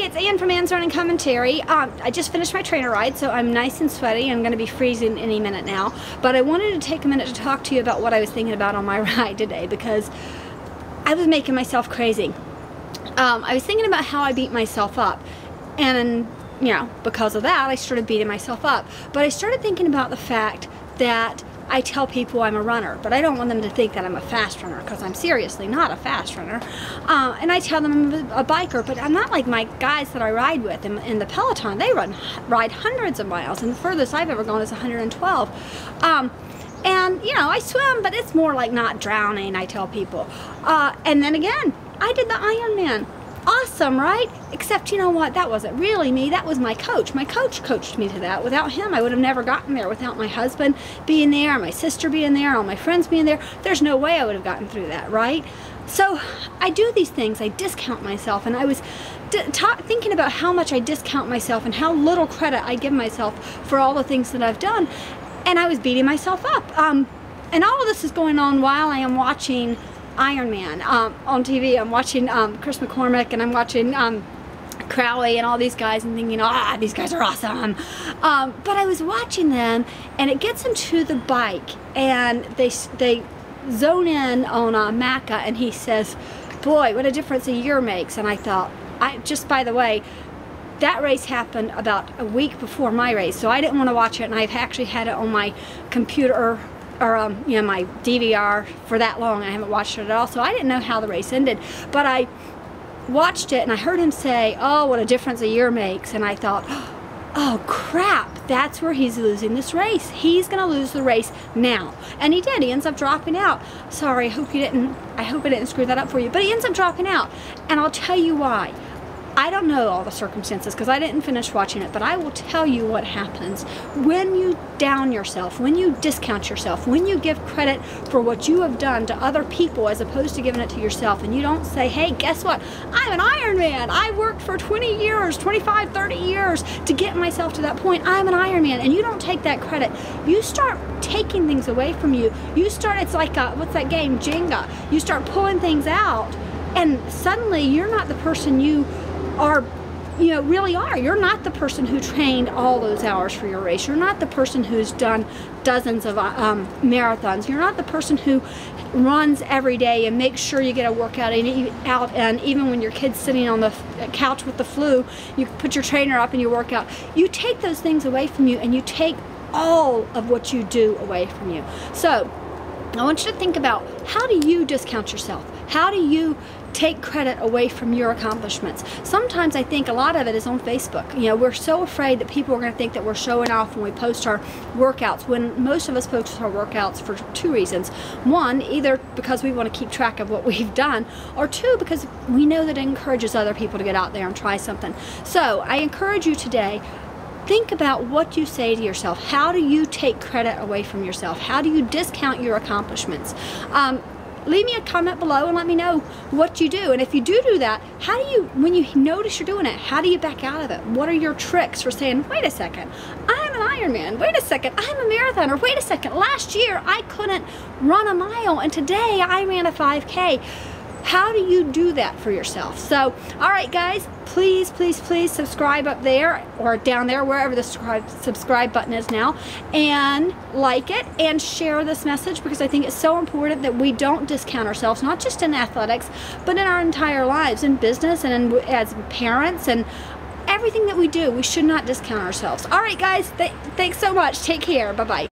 it's Ann from Ann's Running Commentary. I just finished my trainer ride, so I'm nice and sweaty. I'm going to be freezing any minute now. But I wanted to take a minute to talk to you about what I was thinking about on my ride today, because I was making myself crazy. I was thinking about how I beat myself up, and you know, because of that, I started beating myself up. But I started thinking about the fact that I tell people I'm a runner, but I don't want them to think that I'm a fast runner, because I'm seriously not a fast runner. And I tell them I'm a biker, but I'm not like my guys that I ride with in the Peloton. They ride hundreds of miles, and the furthest I've ever gone is 112. And you know, I swim, but it's more like not drowning, I tell people. And then again, I did the Ironman. Awesome, right? Except, you know what, that wasn't really me, that was my coach. My coach coached me to that. Without him, I would have never gotten there. Without my husband being there, my sister being there, all my friends being there, there's no way I would have gotten through that, right? So I do these things, I discount myself, and I was thinking about how much I discount myself and how little credit I give myself for all the things that I've done, and I was beating myself up. And all of this is going on while I am watching Ironman on TV. I'm watching Chris McCormick, and I'm watching Crowley and all these guys, and thinking, these guys are awesome. But I was watching them, and it gets into the bike, and they zone in on Macca, and he says, boy, what a difference a year makes. And I thought, just by the way, that race happened about a week before my race, so I didn't want to watch it, and I've actually had it on my computer or you know, my DVR for that long. I haven't watched it at all, so I didn't know how the race ended. But I watched it, and I heard him say, oh, what a difference a year makes. And I thought, oh crap, that's where he's losing this race. He's gonna lose the race now. And he did. He ends up dropping out. Sorry, I hope I didn't screw that up for you, but he ends up dropping out, and I'll tell you why. I don't know all the circumstances because I didn't finish watching it, but I will tell you what happens when you down yourself, when you discount yourself, when you give credit for what you have done to other people as opposed to giving it to yourself, and you don't say, hey, guess what? I'm an Ironman. I worked for 20 years, 25, 30 years to get myself to that point. I'm an Ironman, and you don't take that credit. You start taking things away from you. You start, it's like, what's that game, Jenga. You start pulling things out, and suddenly you're not the person you really are. You're not the person who trained all those hours for your race. You're not the person who's done dozens of marathons. You're not the person who runs every day and makes sure you get a workout out, and even when your kid's sitting on the couch with the flu, you put your trainer up and you work out. You take those things away from you, and you take all of what you do away from you. So I want you to think about, how do you discount yourself? How do you take credit away from your accomplishments? Sometimes I think a lot of it is on Facebook. You know, we're so afraid that people are going to think that we're showing off when we post our workouts, when most of us post our workouts for two reasons. One, either because we want to keep track of what we've done, or two, because we know that it encourages other people to get out there and try something. So I encourage you today, think about what you say to yourself. How do you take credit away from yourself? How do you discount your accomplishments? Leave me a comment below and let me know what you do. And if you do that, how do you, when you notice you're doing it, how do you back out of it? What are your tricks for saying, wait a second, I'm an Ironman. Wait a second, I'm a marathoner. Wait a second, last year I couldn't run a mile, and today I ran a 5K. How do you do that for yourself? So, all right, guys, please, please, please subscribe up there or down there, wherever the subscribe button is now, and like it and share this message, because I think it's so important that we don't discount ourselves, not just in athletics, but in our entire lives, in business and as parents, and everything that we do. We should not discount ourselves. All right, guys, thanks so much. Take care. Bye-bye.